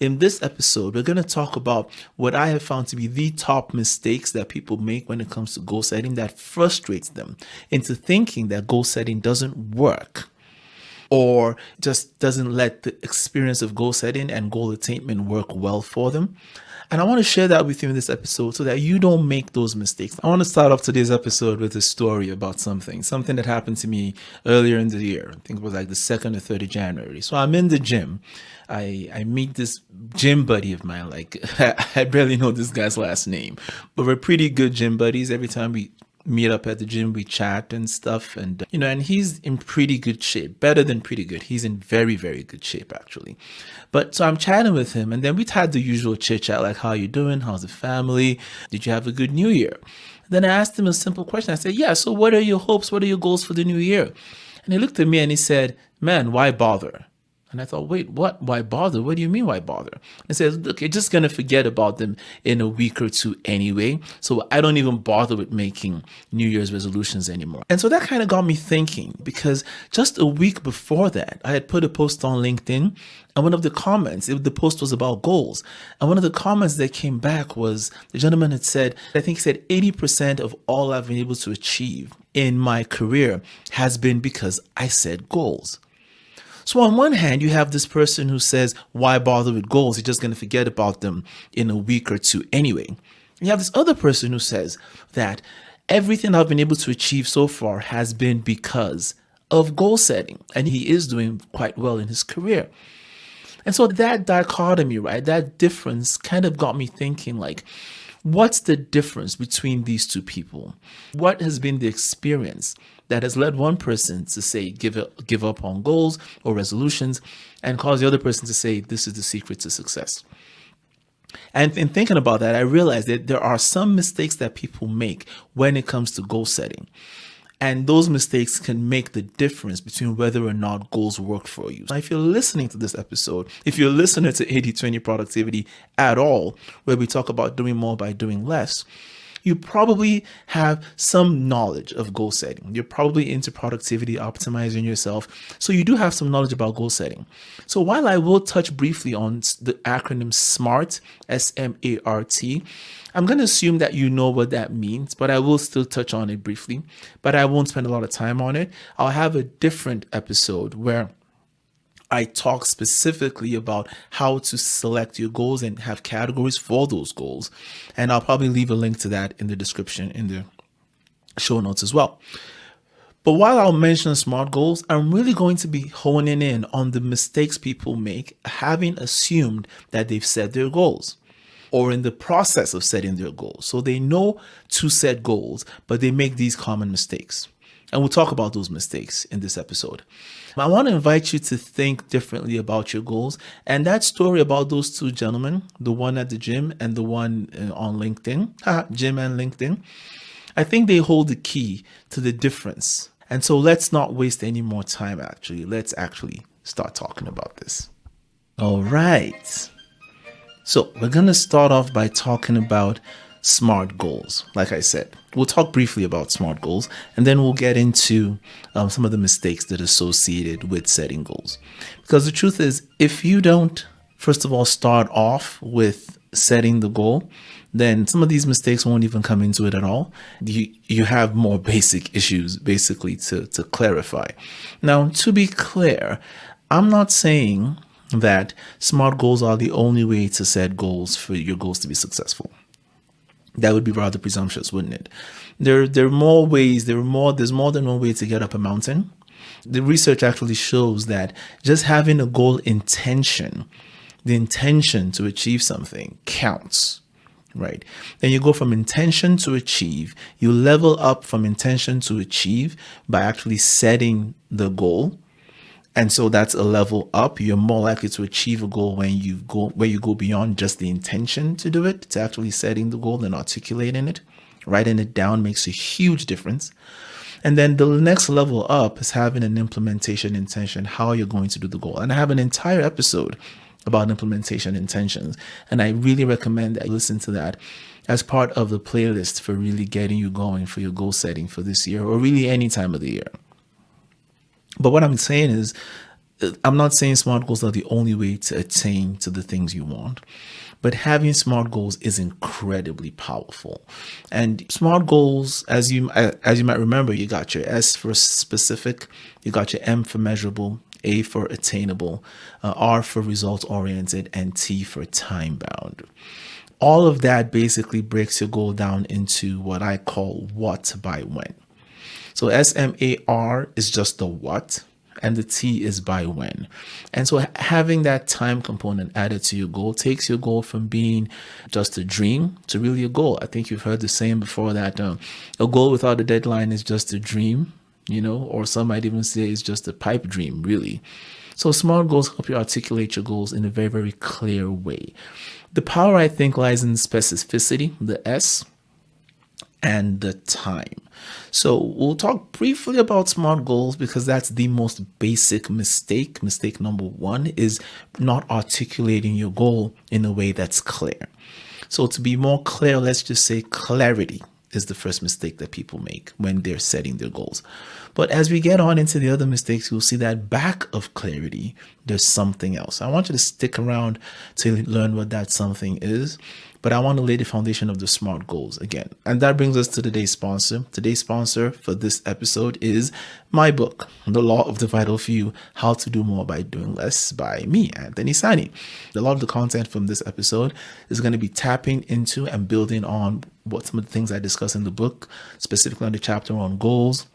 In this episode, we're going to talk about what I have found to be the top mistakes that people make when it comes to goal setting that frustrates them into thinking that goal setting doesn't work or just doesn't let the experience of goal setting and goal attainment work well for them. And I want to share that with you in this episode so that you don't make those mistakes. I want to start off today's episode with a story about something that happened to me earlier in the year. I think it was like the 2nd or 3rd of January. So I'm in the gym. I meet this gym buddy of mine. Like I barely know this guy's last name, but we're pretty good gym buddies. Every time we meet up at the gym, we chat and stuff, and and he's in pretty good shape, better than pretty good. He's in very, very good shape actually. But so I'm chatting with him, and then we had the usual chit chat, like, how you doing, how's the family, did you have a good new year? Then I asked him a simple question. I said, yeah, so what are your hopes, what are your goals for the new year? And he looked at me and he said, man, why bother? And I thought, wait, what? Why bother? What do you mean, why bother? I said, look, you're just going to forget about them in a week or two anyway. So I don't even bother with making New Year's resolutions anymore. And so that kind of got me thinking, because just a week before that, I had put a post on LinkedIn, and one of the comments, the post was about goals. And one of the comments that came back was the gentleman had said, I think he said 80% of all I've been able to achieve in my career has been because I set goals. So on one hand, you have this person who says, why bother with goals? You're just going to forget about them in a week or two anyway. You have this other person who says that everything I've been able to achieve so far has been because of goal setting. And he is doing quite well in his career. And so that dichotomy, right, that difference kind of got me thinking, like, what's the difference between these two people? What has been the experience that has led one person to say give up on goals or resolutions, and cause the other person to say this is the secret to success? And in thinking about that, I realized that there are some mistakes that people make when it comes to goal setting. And those mistakes can make the difference between whether or not goals work for you. Now, if you're listening to this episode, if you're listening to 80/20 productivity at all, where we talk about doing more by doing less, you probably have some knowledge of goal setting. You're probably into productivity, optimizing yourself. So you do have some knowledge about goal setting. So while I will touch briefly on the acronym SMART, SMART, I'm going to assume that you know what that means, but I will still touch on it briefly, but I won't spend a lot of time on it. I'll have a different episode where I talk specifically about how to select your goals and have categories for those goals. And I'll probably leave a link to that in the description, in the show notes as well. But while I'll mention SMART goals, I'm really going to be honing in on the mistakes people make having assumed that they've set their goals, or in the process of setting their goals. So they know to set goals, but they make these common mistakes. And we'll talk about those mistakes in this episode. I want to invite you to think differently about your goals. And that story about those two gentlemen, the one at the gym and the one on LinkedIn, gym and LinkedIn, I think they hold the key to the difference. And so let's not waste any more time, actually. Let's actually start talking about this. All right. So we're going to start off by talking about SMART goals. Like I said, we'll talk briefly about SMART goals, and then we'll get into some of the mistakes that are associated with setting goals. Because the truth is, if you don't, first of all, start off with setting the goal, then some of these mistakes won't even come into it at all. You have more basic issues, basically, to clarify. Now, to be clear, I'm not saying that SMART goals are the only way to set goals for your goals to be successful. That would be rather presumptuous, wouldn't it? There are more ways. There's more than one way to get up a mountain. The research actually shows that just having a goal intention, the intention to achieve something, counts, right? Then you go from intention to achieve. You level up from intention to achieve by actually setting the goal. And so that's a level up. You're more likely to achieve a goal when you go beyond just the intention to do it, to actually setting the goal and articulating it. Writing it down makes a huge difference. And then the next level up is having an implementation intention, how you're going to do the goal. And I have an entire episode about implementation intentions. And I really recommend that you listen to that as part of the playlist for really getting you going for your goal setting for this year, or really any time of the year. But what I'm saying is, I'm not saying SMART goals are the only way to attain to the things you want, but having SMART goals is incredibly powerful. And SMART goals, as you might remember, you got your S for specific, you got your M for measurable, A for attainable, R for result oriented, and T for time bound. All of that basically breaks your goal down into what I call what by when. So SMAR is just the what, and the T is by when. And so having that time component added to your goal takes your goal from being just a dream to really a goal. I think you've heard the saying before that a goal without a deadline is just a dream, or some might even say it's just a pipe dream, really. So SMART goals help you articulate your goals in a very, very clear way. The power, I think, lies in specificity, the S, and the time. So we'll talk briefly about SMART goals because that's the most basic mistake. Mistake number one is not articulating your goal in a way that's clear. So to be more clear, let's just say clarity is the first mistake that people make when they're setting their goals. But as we get on into the other mistakes, you'll see that back of clarity, there's something else. I want you to stick around to learn what that something is. But I want to lay the foundation of the SMART goals again. And that brings us to today's sponsor. Today's sponsor for this episode is my book, The Law of the Vital Few, How to Do More by Doing Less, by me, Anthony Sani. A lot of the content from this episode is going to be tapping into and building on what some of the things I discuss in the book, specifically on the chapter on goals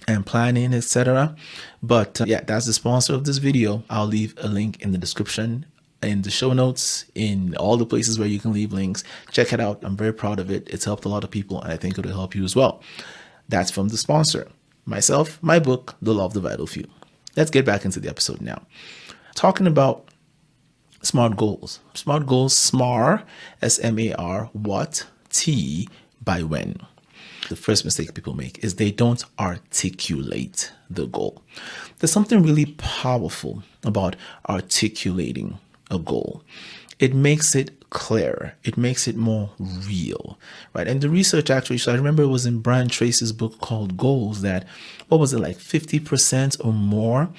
and planning, etc. But that's the sponsor of this video. I'll leave a link in the description, in the show notes, in all the places where you can leave links. Check it out. I'm very proud of it. It's helped a lot of people, and I think it'll help you as well. That's from the sponsor. Myself, my book, The Law of the Vital Few. Let's get back into the episode now. Talking about SMART goals. SMART goals, SMAR, S-M-A-R, what, T, by when. The first mistake people make is they don't articulate the goal. There's something really powerful about articulating a goal. It makes it clearer. It makes it more real, right? And the research actually, so I remember it was in Brian Tracy's book called Goals that, what was it, like 50% or more,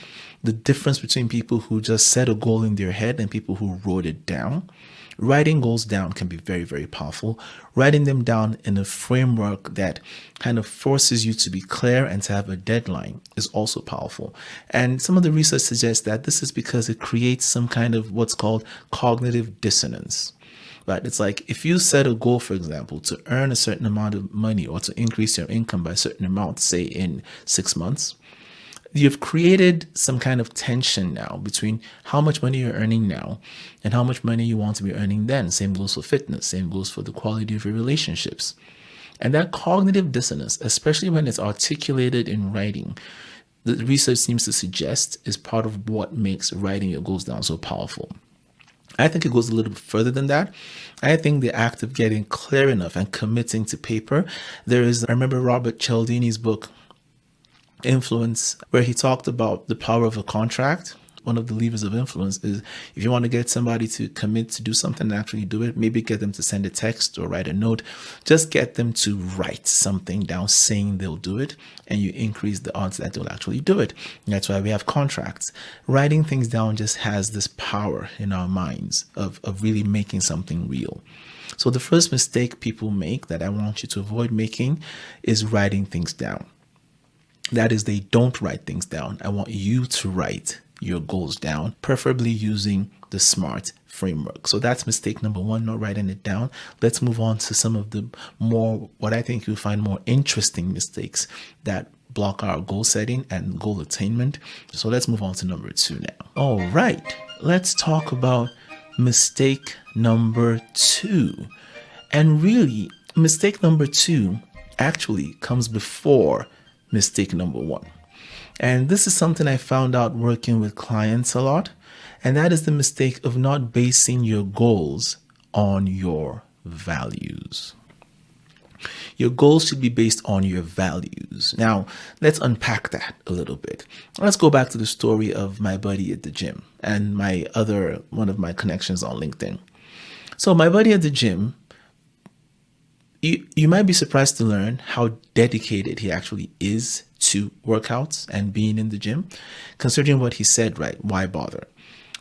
the difference between people who just set a goal in their head and people who wrote it down. Writing goals down can be very, very powerful. Writing them down in a framework that kind of forces you to be clear and to have a deadline is also powerful. And some of the research suggests that this is because it creates some kind of what's called cognitive dissonance. Right? It's like if you set a goal, for example, to earn a certain amount of money or to increase your income by a certain amount, say in 6 months, you've created some kind of tension now between how much money you're earning now and how much money you want to be earning then. Same goes for fitness, same goes for the quality of your relationships. And that cognitive dissonance, especially when it's articulated in writing, the research seems to suggest is part of what makes writing your goals down so powerful. I think it goes a little bit further than that. I think the act of getting clear enough and committing to paper, I remember Robert Cialdini's book, Influence, where he talked about the power of a contract. One of the levers of influence is if you want to get somebody to commit to do something and actually do it, maybe get them to send a text or write a note. Just get them to write something down saying they'll do it, and you increase the odds that they'll actually do it. And that's why we have contracts. Writing things down just has this power in our minds of really making something real. So the first mistake people make that I want you to avoid making is writing things down. That is, they don't write things down. I want you to write your goals down, preferably using the SMART framework. So that's mistake number one, not writing it down. Let's move on to some of the more, what I think you'll find more interesting mistakes that block our goal setting and goal attainment. So let's move on to number two now. All right, let's talk about mistake number two. And really, mistake number two actually comes before mistake number one. And this is something I found out working with clients a lot. And that is the mistake of not basing your goals on your values. Your goals should be based on your values. Now, let's unpack that a little bit. Let's go back to the story of my buddy at the gym and one of my connections on LinkedIn. So my buddy at the gym, you might be surprised to learn how dedicated he actually is to workouts and being in the gym. Considering what he said, right, why bother?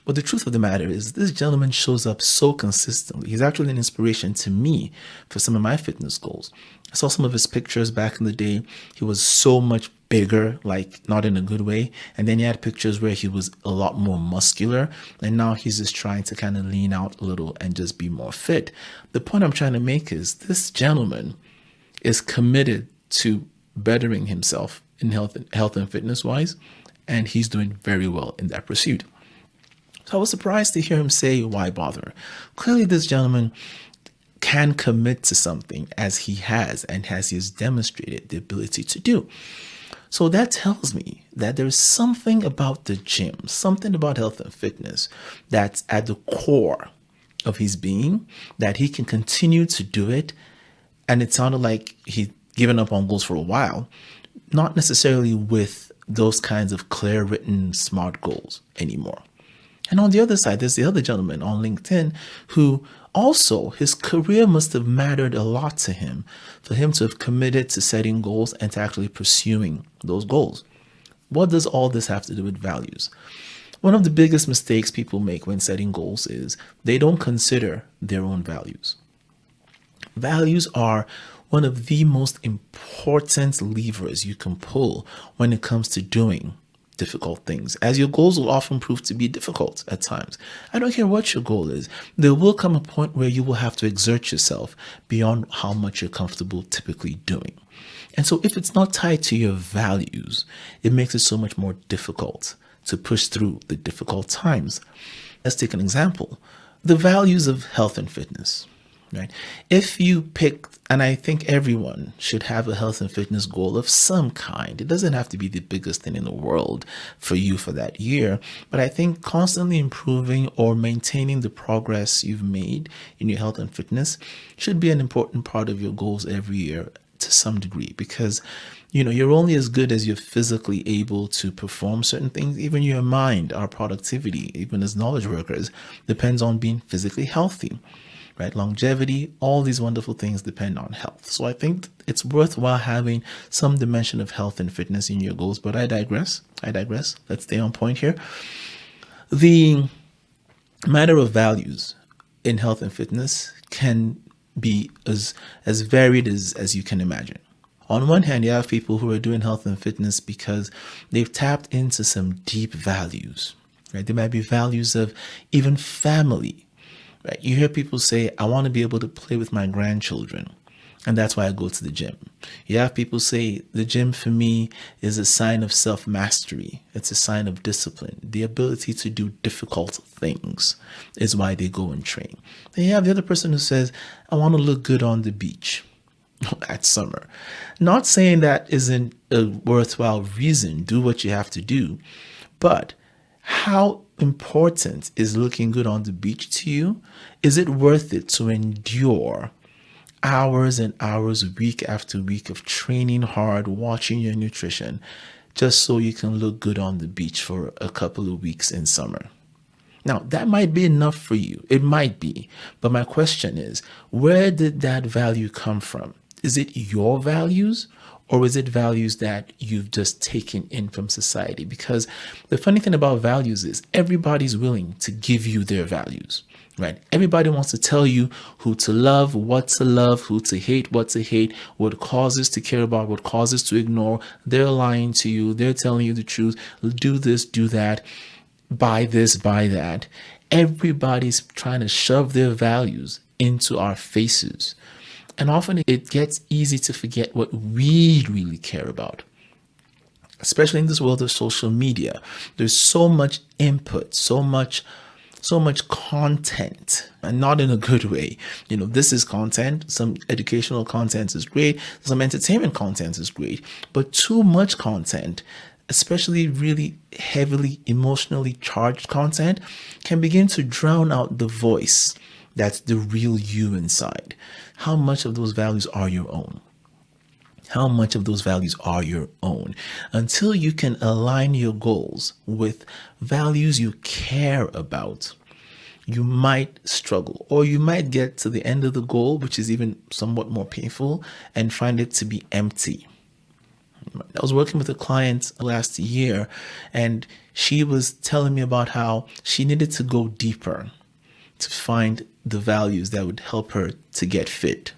But the truth of the matter is, this gentleman shows up so consistently. He's actually an inspiration to me for some of my fitness goals. I saw some of his pictures back in the day. He was so much bigger, like not in a good way. And then he had pictures where he was a lot more muscular. And now he's just trying to kind of lean out a little and just be more fit. The point I'm trying to make is this gentleman is committed to bettering himself in health and fitness wise. And he's doing very well in that pursuit. So I was surprised to hear him say, why bother? Clearly, this gentleman can commit to something as he has demonstrated the ability to do. So that tells me that there's something about the gym, something about health and fitness that's at the core of his being, that he can continue to do it. And it sounded like he'd given up on goals for a while, not necessarily with those kinds of clear written SMART goals anymore. And on the other side, there's the other gentleman on LinkedIn who also, his career must have mattered a lot to him for him to have committed to setting goals and to actually pursuing those goals. What does all this have to do with values? One of the biggest mistakes people make when setting goals is they don't consider their own values. Values are one of the most important levers you can pull when it comes to doing difficult things, as your goals will often prove to be difficult at times. I don't care what your goal is. There will come a point where you will have to exert yourself beyond how much you're comfortable typically doing. And so if it's not tied to your values, it makes it so much more difficult to push through the difficult times. Let's take an example. The values of health and fitness. Right? If you pick, and I think everyone should have a health and fitness goal of some kind. It doesn't have to be the biggest thing in the world for you for that year, but I think constantly improving or maintaining the progress you've made in your health and fitness should be an important part of your goals every year to some degree, because you're only as good as you're physically able to perform certain things. Even your mind, our productivity, even as knowledge workers, depends on being physically healthy. Right? Longevity, all these wonderful things depend on health. So I think it's worthwhile having some dimension of health and fitness in your goals, but I digress. Let's stay on point here. The matter of values in health and fitness can be as varied as you can imagine. On one hand, you have people who are doing health and fitness because they've tapped into some deep values. Right? There might be values of even family. Right? You hear people say, I want to be able to play with my grandchildren, and that's why I go to the gym. You have people say, the gym for me is a sign of self-mastery. It's a sign of discipline. The ability to do difficult things is why they go and train. Then you have the other person who says, I want to look good on the beach at summer. Not saying that isn't a worthwhile reason. Do what you have to do. But how important is looking good on the beach to you? Is it worth it to endure hours and hours, week after week of training hard, watching your nutrition, just so you can look good on the beach for a couple of weeks in summer? Now, that might be enough for you. It might be. But my question is, where did that value come from? Is it your values? Or is it values that you've just taken in from society? Because the funny thing about values is everybody's willing to give you their values, right? Everybody wants to tell you who to love, what to love, who to hate, what to hate, what causes to care about, what causes to ignore. They're lying to you. They're telling you the truth. Do this, do that, buy this, buy that. Everybody's trying to shove their values into our faces. And often it gets easy to forget what we really care about, especially in this world of social media. There's so much input, so much content, and not in a good way. This is content. Some educational content is great. Some entertainment content is great, but too much content, especially really heavily emotionally charged content, can begin to drown out the voice that's the real you inside. How much of those values are your own? How much of those values are your own? Until you can align your goals with values you care about, you might struggle, or you might get to the end of the goal, which is even somewhat more painful, and find it to be empty. I was working with a client last year, and she was telling me about how she needed to go deeper to find the values that would help her to get fit.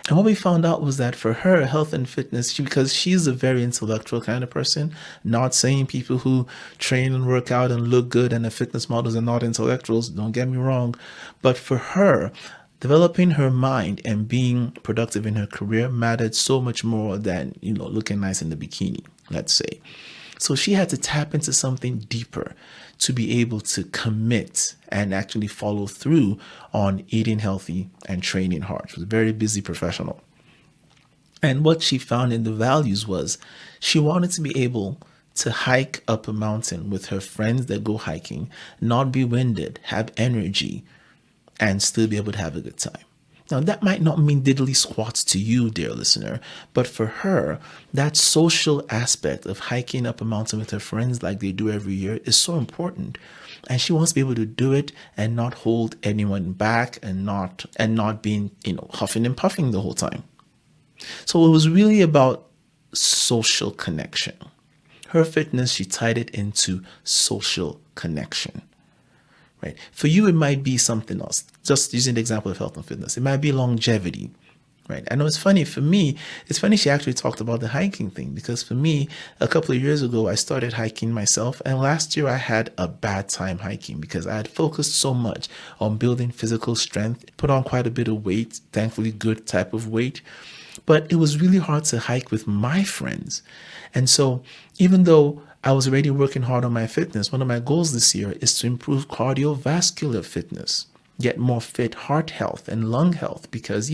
And what we found out was that for her, health and fitness, because she's a very intellectual kind of person, not saying people who train and work out and look good and are fitness models are not intellectuals, don't get me wrong. But for her, developing her mind and being productive in her career mattered so much more than, looking nice in the bikini, let's say. So she had to tap into something deeper to be able to commit and actually follow through on eating healthy and training hard. She was a very busy professional. And what she found in the values was she wanted to be able to hike up a mountain with her friends that go hiking, not be winded, have energy, and still be able to have a good time. Now, that might not mean diddly squats to you, dear listener, but for her, that social aspect of hiking up a mountain with her friends like they do every year is so important. And she wants to be able to do it and not hold anyone back and not being, huffing and puffing the whole time. So it was really about social connection. Her fitness, she tied it into social connection. Right. For you, it might be something else. Just using the example of health and fitness, it might be longevity. Right. I know it's funny for me. It's funny she actually talked about the hiking thing, because for me, a couple of years ago, I started hiking myself. And last year I had a bad time hiking because I had focused so much on building physical strength, put on quite a bit of weight, thankfully good type of weight. But it was really hard to hike with my friends. And so even though I was already working hard on my fitness, one of my goals this year is to improve cardiovascular fitness, get more fit heart health and lung health, because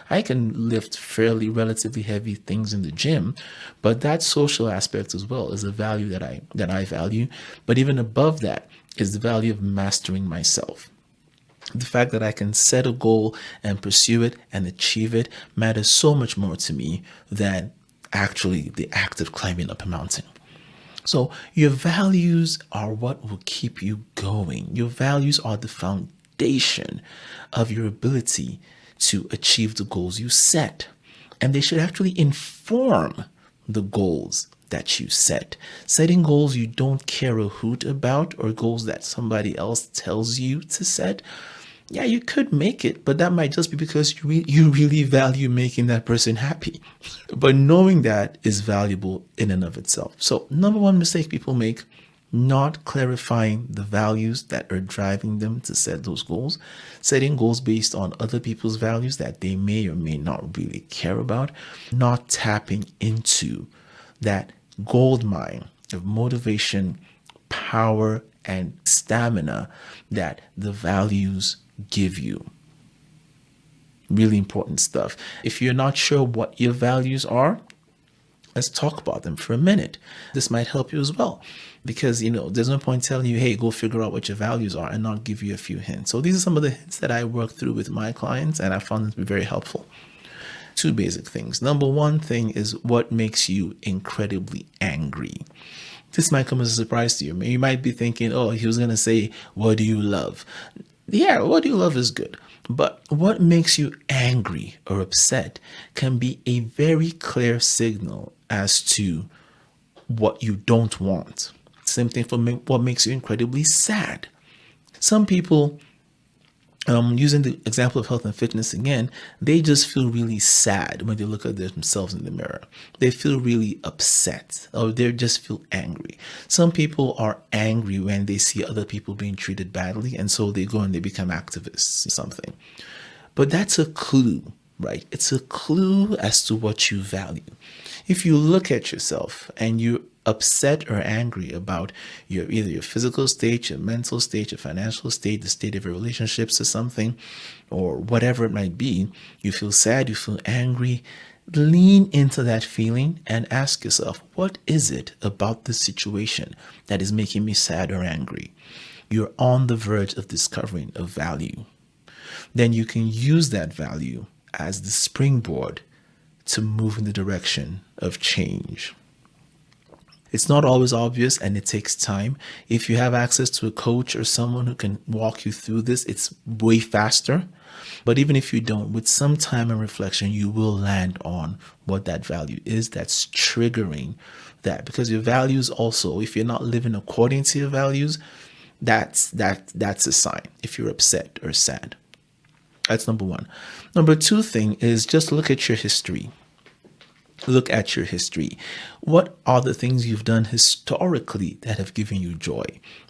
I can lift fairly relatively heavy things in the gym, but that social aspect as well is a value that I value. But even above that is the value of mastering myself. The fact that I can set a goal and pursue it and achieve it matters so much more to me than actually the act of climbing up a mountain. So your values are what will keep you going. Your values are the foundation of your ability to achieve the goals you set. And they should actually inform the goals that you set. Setting goals you don't care a hoot about, or goals that somebody else tells you to set, you could make it, but that might just be because you really value making that person happy. But knowing that is valuable in and of itself. So number one mistake people make, not clarifying the values that are driving them to set those goals, setting goals based on other people's values that they may or may not really care about, not tapping into that gold mine of motivation, power, and stamina that the values give you. Really important stuff. If you're not sure what your values are, let's talk about them for a minute. This might help you as well, because there's no point telling you, hey, go figure out what your values are, and not give you a few hints. So these are some of the hints that I work through with my clients, and I found them to be very helpful. Two basic things. Number one thing is, what makes you incredibly angry? This might come as a surprise to you. You might be thinking, oh, he was going to say, what do you love? Yeah, what do you love is good. But what makes you angry or upset can be a very clear signal as to what you don't want. Same thing for what makes you incredibly sad. Some people, using the example of health and fitness again, they just feel really sad when they look at themselves in the mirror. They feel really upset, or they just feel angry. Some people are angry when they see other people being treated badly, and so they go and they become activists or something. But that's a clue, right? It's a clue as to what you value. If you look at yourself and you're upset or angry about either your physical state, your mental state, your financial state, the state of your relationships or something, or whatever it might be, you feel sad, you feel angry, lean into that feeling and ask yourself, what is it about this situation that is making me sad or angry? You're on the verge of discovering a value. Then you can use that value as the springboard to move in the direction of change. It's not always obvious and it takes time. If you have access to a coach or someone who can walk you through this, it's way faster. But even if you don't, with some time and reflection, you will land on what that value is that's triggering that. Because your values also, if you're not living according to your values, that's a sign if you're upset or sad. That's number one. Number two thing is just look at your history. Look at your history. What are the things you've done historically that have given you joy,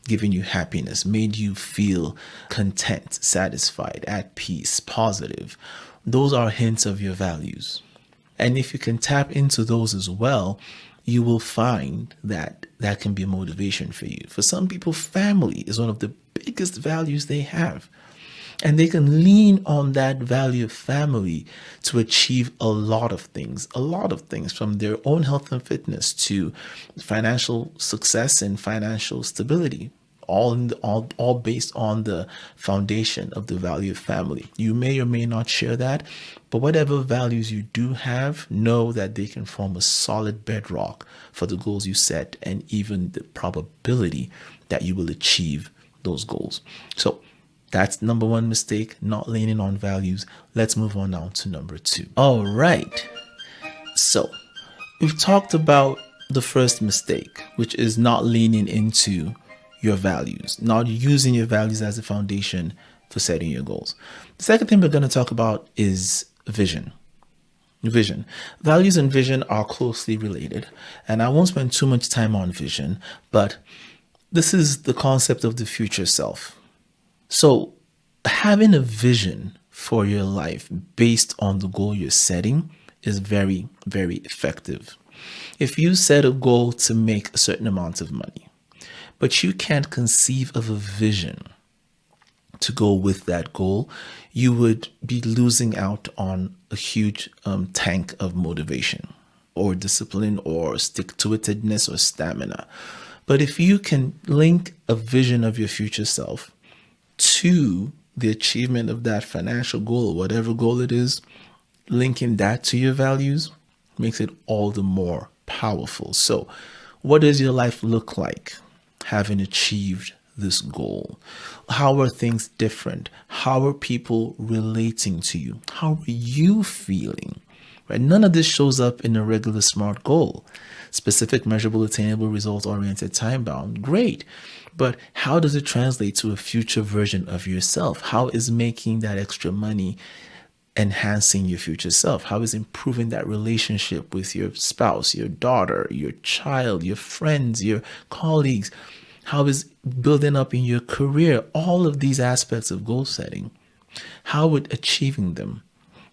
given you happiness, made you feel content, satisfied, at peace, positive? Those are hints of your values. And if you can tap into those as well, you will find that that can be a motivation for you. For some people, family is one of the biggest values they have. And they can lean on that value of family to achieve a lot of things from their own health and fitness to financial success and financial stability, all based on the foundation of the value of family. You may or may not share that, but whatever values you do have, know that they can form a solid bedrock for the goals you set and even the probability that you will achieve those goals. So that's number one mistake, not leaning on values. Let's move on now to number two. All right. So we've talked about the first mistake, which is not leaning into your values, not using your values as a foundation for setting your goals. The second thing we're going to talk about is vision. Vision. Values and vision are closely related, and I won't spend too much time on vision, but this is the concept of the future self. So having a vision for your life based on the goal you're setting is very, very effective. If you set a goal to make a certain amount of money, but you can't conceive of a vision to go with that goal, you would be losing out on a huge tank of motivation or discipline or stick-to-itiveness or stamina. But if you can link a vision of your future self to the achievement of that financial goal, whatever goal it is, linking that to your values makes it all the more powerful. So what does your life look like having achieved this goal? How are things different? How are people relating to you? How are you feeling? Right? None of this shows up in a regular SMART goal. Specific, measurable, attainable, result-oriented, time-bound. Great. But how does it translate to a future version of yourself? How is making that extra money enhancing your future self? How is improving that relationship with your spouse, your daughter, your child, your friends, your colleagues? How is building up in your career? All of these aspects of goal setting. How would achieving them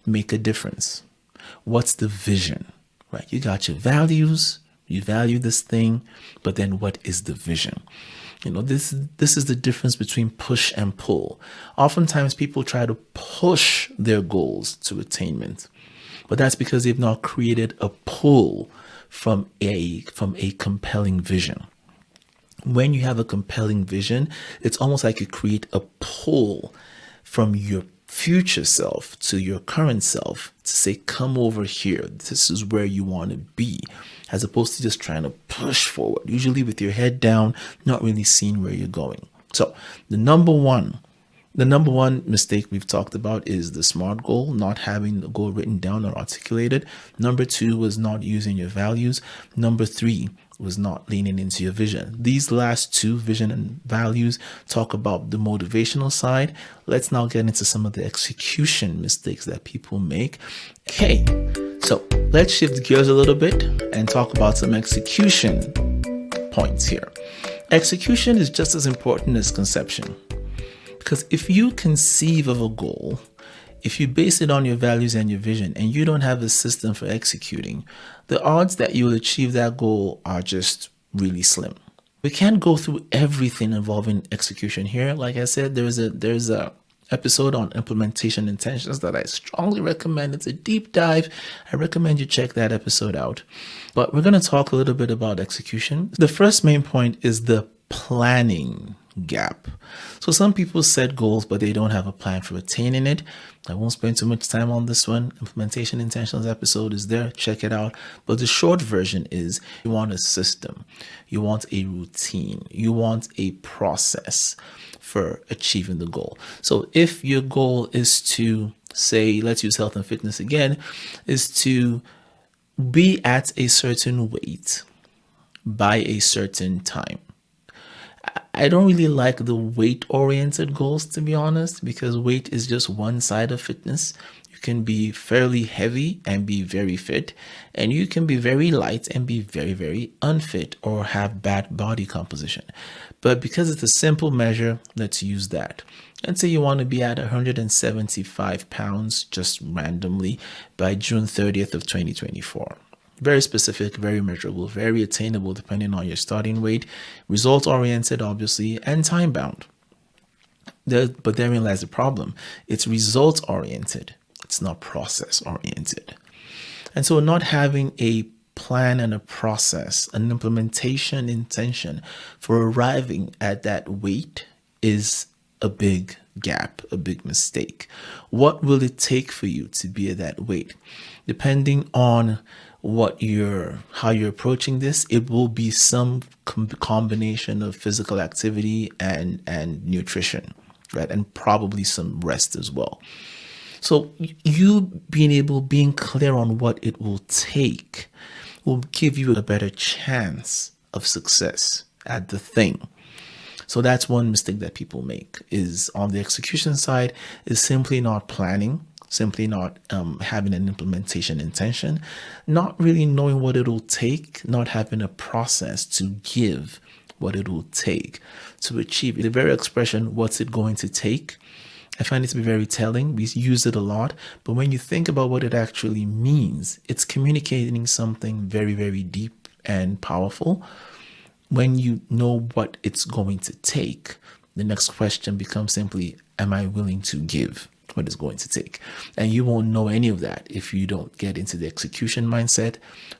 make a difference? What's the vision? Right? You got your values, you value this thing, but then what is the vision? You know, this is the difference between push and pull. Oftentimes people try to push their goals to attainment, but that's because they've not created a pull from a compelling vision. When you have a compelling vision, it's almost like you create a pull from your future self to your current self to say, come over here. This is where you want to be, as opposed to just trying to push forward, usually with your head down, not really seeing where you're going. So the number one mistake we've talked about is the SMART goal, not having the goal written down or articulated. Number two was not using your values. Number three was not leaning into your vision. These last two, vision and values, talk about the motivational side. Let's now get into some of the execution mistakes that people make. Okay, so let's shift gears a little bit and talk about some execution points here. Execution is just as important as conception. Because if you conceive of a goal, if you base it on your values and your vision, and you don't have a system for executing, the odds that you'll achieve that goal are just really slim. We can't go through everything involving execution here. Like I said, there's a episode on implementation intentions that I strongly recommend. It's a deep dive. I recommend you check that episode out. But we're going to talk a little bit about execution. The first main point is the planning gap. So some people set goals, but they don't have a plan for attaining it. I won't spend too much time on this one. Implementation Intentions episode is there. Check it out. But the short version is you want a system. You want a routine. You want a process for achieving the goal. So if your goal is to, say, let's use health and fitness again, is to be at a certain weight by a certain time. I don't really like the weight-oriented goals, to be honest, because weight is just one side of fitness. You can be fairly heavy and be very fit, and you can be very light and be very, very unfit or have bad body composition. But because it's a simple measure, let's use that. Let's say you want to be at 175 pounds just randomly by June 30th of 2024. Very specific, very measurable, very attainable depending on your starting weight, result-oriented, obviously, and time-bound. But therein lies the problem. It's result-oriented. It's not process-oriented. And so not having a plan and a process, an implementation intention for arriving at that weight is a big gap, a big mistake. What will it take for you to be at that weight? Depending on how you're approaching this, it will be some combination of physical activity and nutrition, right? And probably some rest as well. So you being clear on what it will take will give you a better chance of success at the thing. So that's one mistake that people make, is on the execution side, is simply not planning, simply not having an implementation intention, not really knowing what it will take, not having a process to give what it will take to achieve it. The very expression, what's it going to take? I find it to be very telling. We use it a lot, but when you think about what it actually means, it's communicating something very, very deep and powerful. When you know what it's going to take, the next question becomes simply, am I willing to give what it's going to take? And you won't know any of that if you don't get into the execution mindset,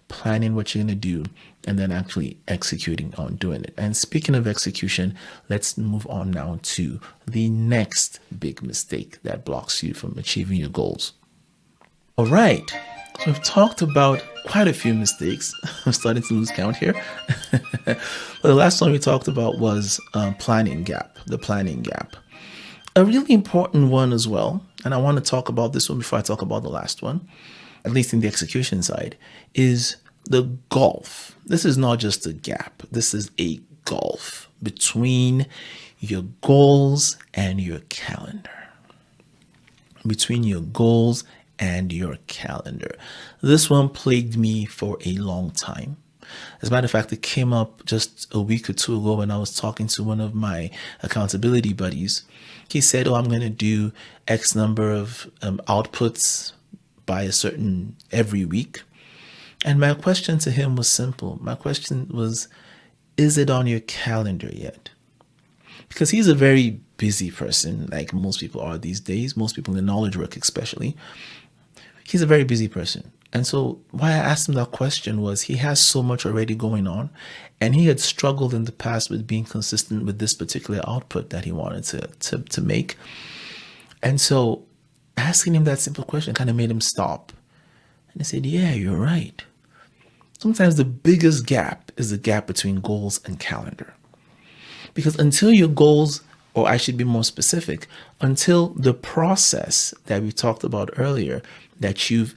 planning what you're going to do, and then actually executing on doing it. And speaking of execution, let's move on now to the next big mistake that blocks you from achieving your goals. All right. So we've talked about quite a few mistakes. I'm starting to lose count here. The last one we talked about was the planning gap. A really important one as well, and I want to talk about this one before I talk about the last one, at least in the execution side, is the gulf. This is not just a gap. This is a gulf between your goals and your calendar. Between your goals and your calendar. This one plagued me for a long time. As a matter of fact, it came up just a week or two ago when I was talking to one of my accountability buddies. He said, I'm going to do X number of outputs by a certain every week. And my question to him was simple. My question was, is it on your calendar yet? Because he's a very busy person, like most people are these days, most people in the knowledge work especially. He's a very busy person. And so why I asked him that question was he has so much already going on, and he had struggled in the past with being consistent with this particular output that he wanted to make. And so asking him that simple question kind of made him stop. And I said, yeah, you're right. Sometimes the biggest gap is the gap between goals and calendar. Because until your goals, or I should be more specific, until the process that we talked about earlier that you've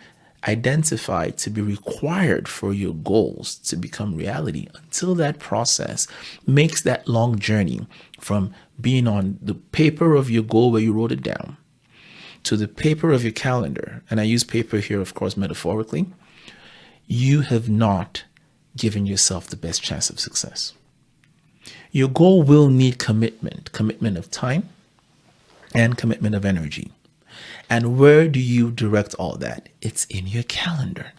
identified to be required for your goals to become reality, until that process makes that long journey from being on the paper of your goal where you wrote it down to the paper of your calendar, and I use paper here, of course, metaphorically, you have not given yourself the best chance of success. Your goal will need commitment of time and commitment of energy. And where do you direct all that? It's in your calendar.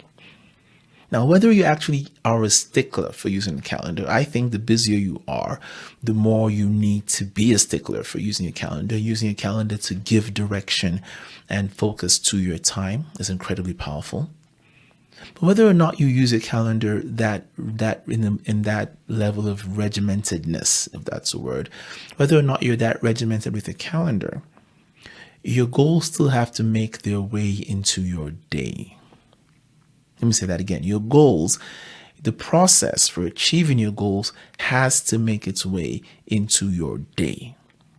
Now, whether you actually are a stickler for using a calendar, I think the busier you are, the more you need to be a stickler for using a calendar. Using a calendar to give direction and focus to your time is incredibly powerful. But whether or not you use a calendar that in that level of regimentedness, if that's a word, whether or not you're that regimented with a calendar, your goals still have to make their way into your day. Let me say that again. Your goals, the process for achieving your goals has to make its way into your day,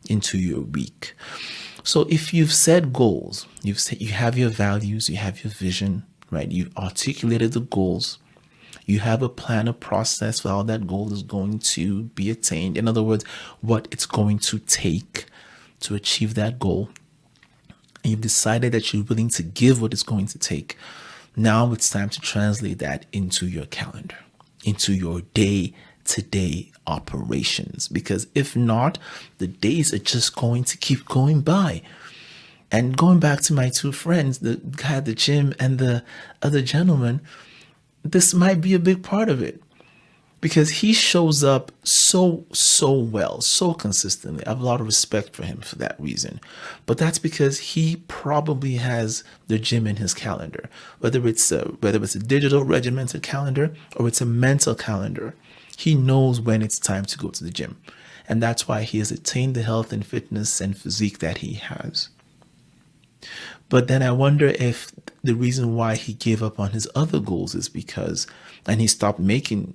into your week. So if you've set goals, you have your values, you have your vision, right? You've articulated the goals. You have a plan, a process for how that goal is going to be attained. In other words, what it's going to take to achieve that goal. And you've decided that you're willing to give what it's going to take. Now it's time to translate that into your calendar, into your day-to-day operations. Because if not, the days are just going to keep going by. And going back to my two friends, the guy at the gym and the other gentleman, this might be a big part of it. Because he shows up so well, so consistently. I have a lot of respect for him for that reason. But that's because he probably has the gym in his calendar, whether it's a digital regimented calendar or it's a mental calendar. He knows when it's time to go to the gym. And that's why he has attained the health and fitness and physique that he has. But then I wonder if the reason why he gave up on his other goals is because, and he stopped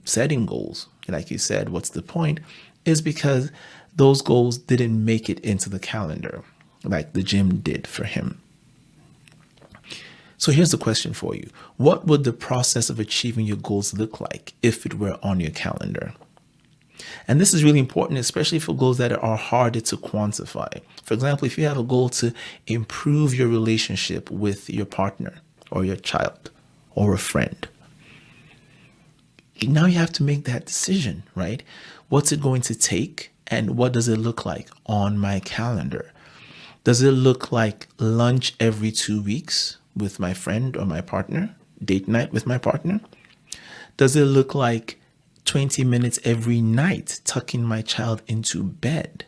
setting goals, like you said, what's the point, is because those goals didn't make it into the calendar like the gym did for him. So here's the question for you. What would the process of achieving your goals look like if it were on your calendar? And this is really important, especially for goals that are harder to quantify. For example, if you have a goal to improve your relationship with your partner or your child or a friend, now you have to make that decision, right? What's it going to take and what does it look like on my calendar? Does it look like lunch every 2 weeks with my friend or my partner? Date night with my partner? Does it look like 20 minutes every night tucking my child into bed?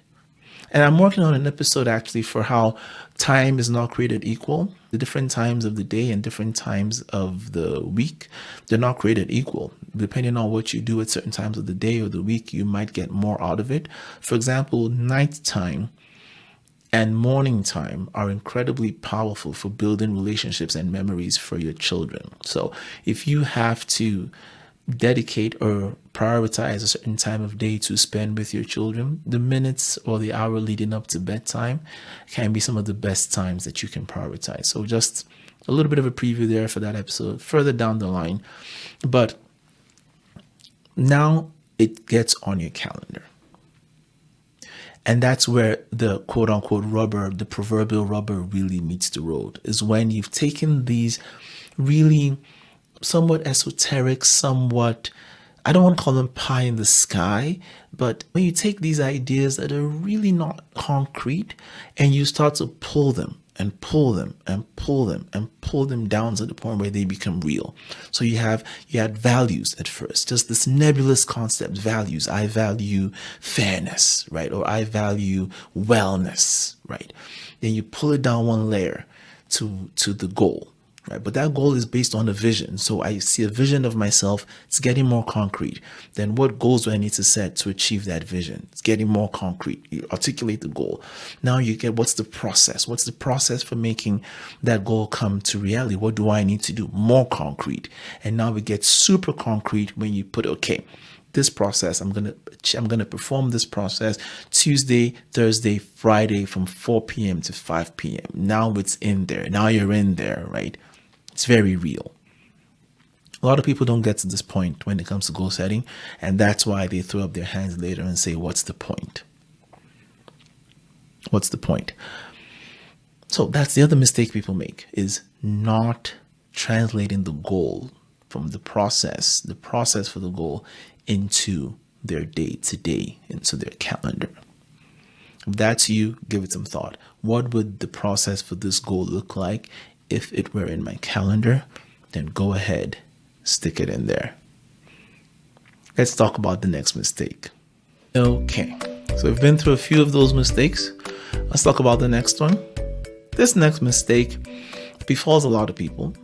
And I'm working on an episode actually for how time is not created equal. The different times of the day and different times of the week, they're not created equal. Depending on what you do at certain times of the day or the week, you might get more out of it. For example, nighttime and morning time are incredibly powerful for building relationships and memories for your children. So if you have to dedicate or prioritize a certain time of day to spend with your children, the minutes or the hour leading up to bedtime can be some of the best times that you can prioritize. So just a little bit of a preview there for that episode further down the line. But now it gets on your calendar. And that's where the quote unquote rubber, the proverbial rubber really meets the road, is when you've taken these really somewhat esoteric, somewhat, I don't want to call them pie in the sky, but when you take these ideas that are really not concrete and you start to pull them and pull them and pull them and pull them down to the point where they become real. So you had values at first, just this nebulous concept, values. I value fairness, right? Or I value wellness, right? Then you pull it down one layer to the goal. Right? But that goal is based on a vision. So I see a vision of myself. It's getting more concrete. Then what goals do I need to set to achieve that vision? It's getting more concrete. You articulate the goal. Now you get what's the process? What's the process for making that goal come to reality? What do I need to do? More concrete. And now it gets super concrete when you put, okay, this process, I'm gonna perform this process Tuesday, Thursday, Friday from 4 p.m. to 5 p.m. Now it's in there. Now you're in there, right? It's very real. A lot of people don't get to this point when it comes to goal setting, and that's why they throw up their hands later and say, what's the point? What's the point? So that's the other mistake people make, is not translating the goal from the process for the goal into their day-to-day, into their calendar. If that's you, give it some thought. What would the process for this goal look like if it were in my calendar? Then go ahead, stick it in there. Let's talk about the next mistake. Okay, so we've been through a few of those mistakes. Let's talk about the next one. This next mistake befalls a lot of people.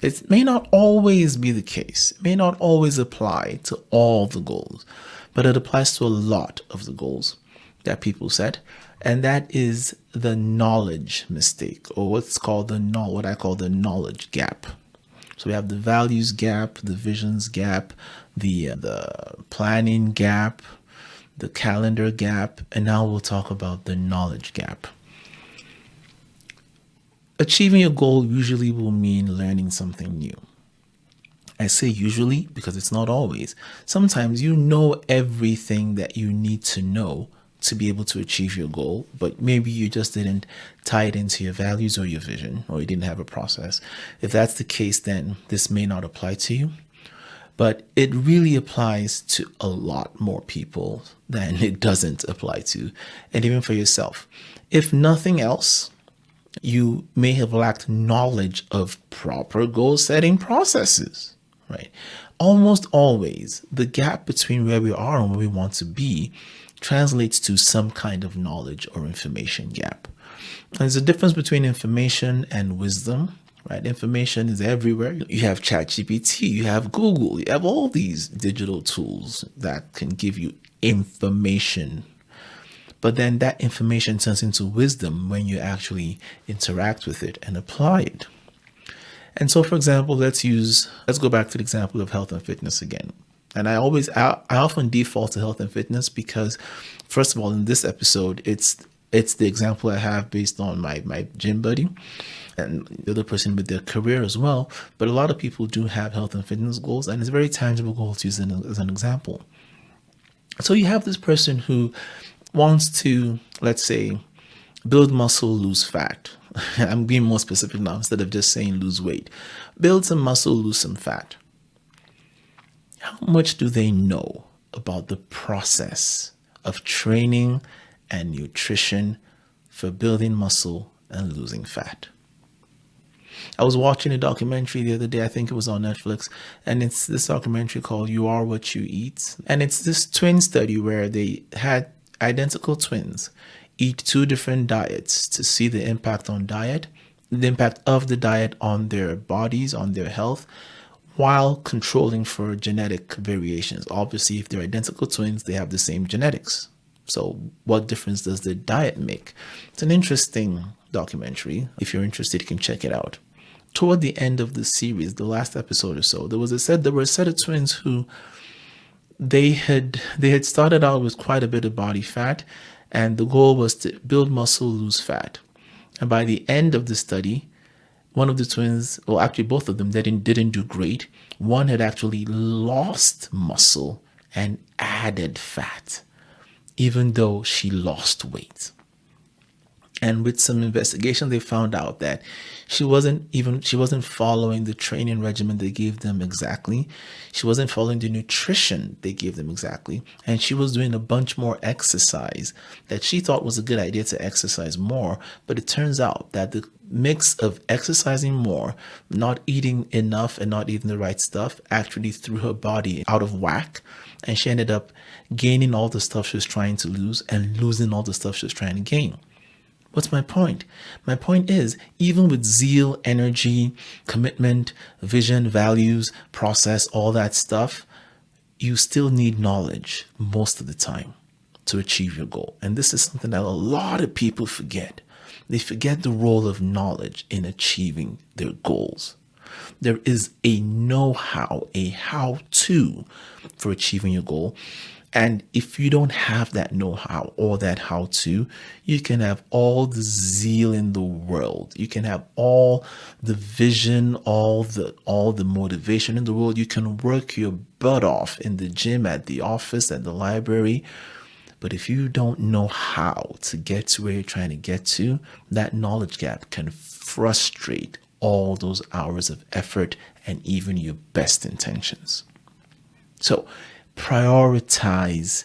It may not always be the case. It may not always apply to all the goals, but it applies to a lot of the goals that people set. And that is the knowledge mistake, or what's called what I call the knowledge gap. So we have the values gap, the visions gap, the planning gap, the calendar gap, and now we'll talk about the knowledge gap. Achieving a goal usually will mean learning something new. I say usually because it's not always. Sometimes you know everything that you need to know to be able to achieve your goal, but maybe you just didn't tie it into your values or your vision, or you didn't have a process. If that's the case, then this may not apply to you, but it really applies to a lot more people than it doesn't apply to, and even for yourself. If nothing else, you may have lacked knowledge of proper goal setting processes, right? Almost always, the gap between where we are and where we want to be translates to some kind of knowledge or information gap. And there's a difference between information and wisdom, right? Information is everywhere. You have ChatGPT, you have Google, you have all these digital tools that can give you information. But then that information turns into wisdom when you actually interact with it and apply it. And so, for example, let's go back to the example of health and fitness again. And I often default to health and fitness because, first of all, in this episode, it's the example I have based on my gym buddy and the other person with their career as well. But a lot of people do have health and fitness goals, and it's a very tangible goal to use as an example. So you have this person who wants to, let's say, build muscle, lose fat. I'm being more specific now instead of just saying lose weight. Build some muscle, lose some fat. How much do they know about the process of training and nutrition for building muscle and losing fat? I was watching a documentary the other day, I think it was on Netflix, and it's this documentary called You Are What You Eat. And it's this twin study where they had identical twins eat two different diets to see the impact of the diet on their bodies, on their health, while controlling for genetic variations. Obviously, if they're identical twins, they have the same genetics. So what difference does the diet make? It's an interesting documentary. If you're interested, you can check it out. Toward the end of the series, the last episode or so, there were a set of twins who they had started out with quite a bit of body fat, and the goal was to build muscle, lose fat. And by the end of the study, one of the twins, well, actually both of them, they didn't do great. One had actually lost muscle and added fat, even though she lost weight. And with some investigation, they found out that she wasn't following the training regimen they gave them exactly. She wasn't following the nutrition they gave them exactly. And she was doing a bunch more exercise that she thought was a good idea to exercise more. But it turns out that the mix of exercising more, not eating enough and not eating the right stuff actually threw her body out of whack. And she ended up gaining all the stuff she was trying to lose and losing all the stuff she was trying to gain. What's my point? My point is, even with zeal, energy, commitment, vision, values, process, all that stuff, you still need knowledge most of the time to achieve your goal. And this is something that a lot of people forget. They forget the role of knowledge in achieving their goals. There is a know-how, a how-to for achieving your goal. And if you don't have that know-how or that how-to, you can have all the zeal in the world. You can have all the vision, all the motivation in the world. You can work your butt off in the gym, at the office, at the library. But if you don't know how to get to where you're trying to get to, that knowledge gap can frustrate all those hours of effort and even your best intentions. So, prioritize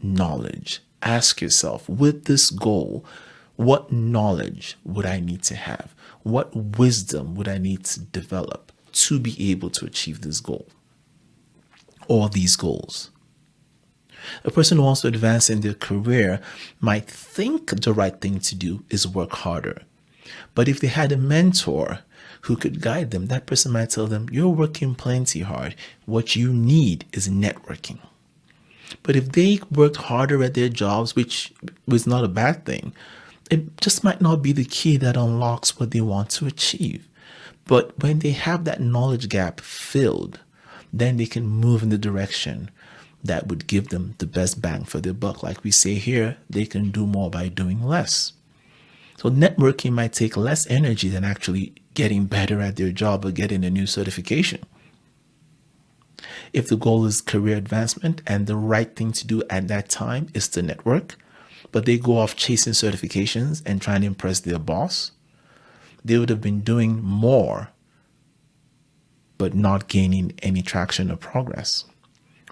knowledge. Ask yourself, with this goal, what knowledge would I need to have? What wisdom would I need to develop to be able to achieve this goal or these goals? A person who wants to advance in their career might think the right thing to do is work harder. But if they had a mentor who could guide them. That person might tell them, you're working plenty hard. What you need is networking. But if they worked harder at their jobs, which was not a bad thing, it just might not be the key that unlocks what they want to achieve. But when they have that knowledge gap filled, then they can move in the direction that would give them the best bang for their buck. Like we say here, they can do more by doing less. So networking might take less energy than actually getting better at their job or getting a new certification. If the goal is career advancement and the right thing to do at that time is to network, but they go off chasing certifications and trying to impress their boss, they would have been doing more, but not gaining any traction or progress.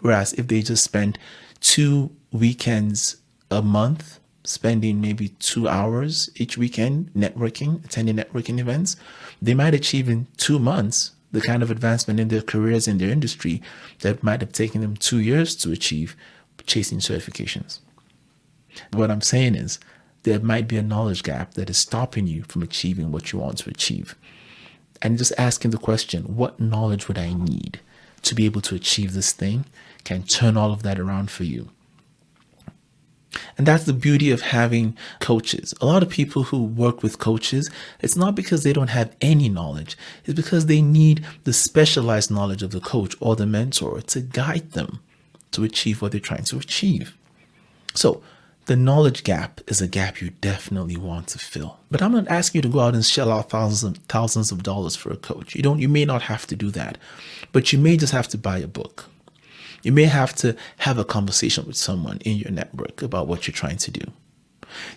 Whereas if they just spend 2 weekends a month, spending maybe 2 hours each weekend networking, attending networking events, they might achieve in 2 months the kind of advancement in their careers in their industry that might have taken them 2 years to achieve chasing certifications. What I'm saying is there might be a knowledge gap that is stopping you from achieving what you want to achieve. And just asking the question, what knowledge would I need to be able to achieve this thing, can turn all of that around for you. And that's the beauty of having coaches. A lot of people who work with coaches, it's not because they don't have any knowledge. It's because they need the specialized knowledge of the coach or the mentor to guide them to achieve what they're trying to achieve. So the knowledge gap is a gap you definitely want to fill. But I'm not asking you to go out and shell out thousands of dollars for a coach. You may not have to do that, but you may just have to buy a book. You may have to have a conversation with someone in your network about what you're trying to do.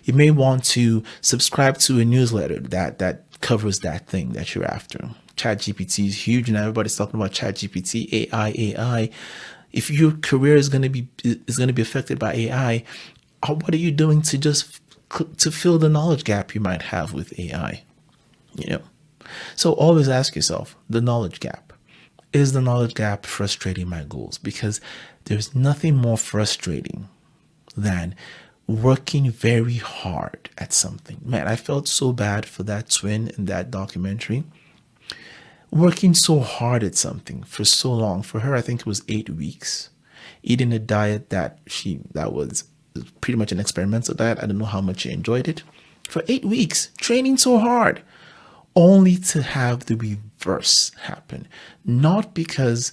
You may want to subscribe to a newsletter that covers that thing that you're after. ChatGPT is huge and everybody's talking about ChatGPT, AI. If your career is going to be affected by AI, what are you doing to fill the knowledge gap you might have with AI? So always ask yourself the knowledge gap. Is the knowledge gap frustrating my goals? Because there's nothing more frustrating than working very hard at something. Man, I felt so bad for that twin in that documentary. Working so hard at something for so long. For her, I think it was 8 weeks. Eating a diet that was pretty much an experimental diet. I don't know how much she enjoyed it. For 8 weeks, training so hard, only to have the reverse happen. Not because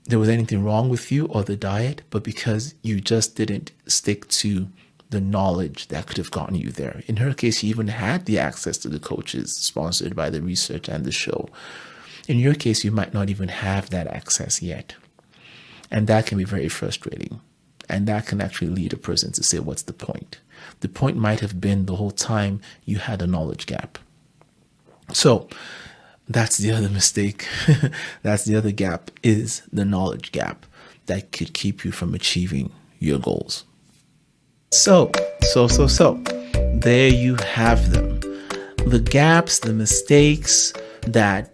there was anything wrong with you or the diet, but because you just didn't stick to the knowledge that could have gotten you there. In her case, she even had the access to the coaches sponsored by the research and the show. In your case, you might not even have that access yet. And that can be very frustrating. And that can actually lead a person to say, what's the point? The point might have been the whole time you had a knowledge gap. So that's the other mistake. That's the other gap, is the knowledge gap that could keep you from achieving your goals. So there you have them. The gaps, the mistakes that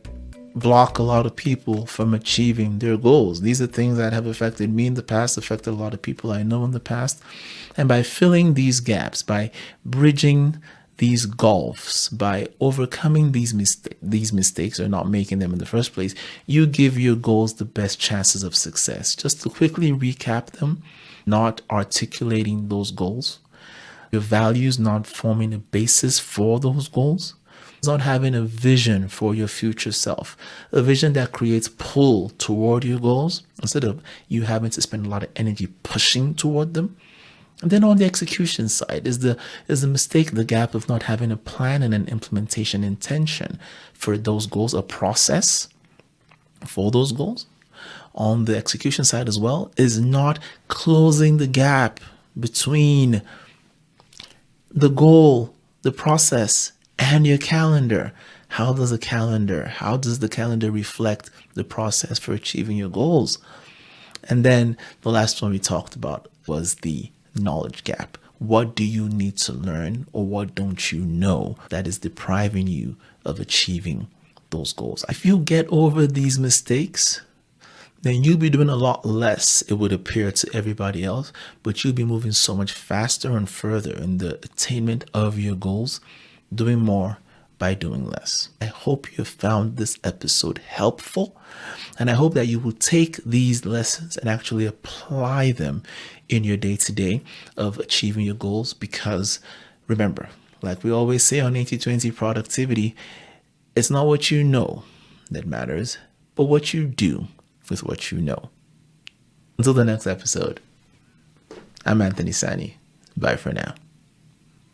block a lot of people from achieving their goals. These are things that have affected me in the past, affected a lot of people I know in the past. And by filling these gaps, by bridging these gulfs, by overcoming these mistakes or not making them in the first place, you give your goals the best chances of success. Just to quickly recap them: not articulating those goals, your values not forming a basis for those goals, not having a vision for your future self, a vision that creates pull toward your goals instead of you having to spend a lot of energy pushing toward them. And then on the execution side is the mistake, the gap of not having a plan and an implementation intention for those goals, a process for those goals. On the execution side as well is not closing the gap between the goal, the process, and your calendar. How does the calendar reflect the process for achieving your goals? And then the last one we talked about was the knowledge gap. What do you need to learn, or what don't you know that is depriving you of achieving those goals? If you get over these mistakes, then you'll be doing a lot less, it would appear, to everybody else, but you'll be moving so much faster and further in the attainment of your goals, doing more by doing less. I hope you found this episode helpful, and I hope that you will take these lessons and actually apply them in your day-to-day of achieving your goals. Because remember, like we always say on 80/20 productivity, it's not what you know that matters, but what you do with what you know. Until the next episode, I'm Anthony Sani. Bye for now.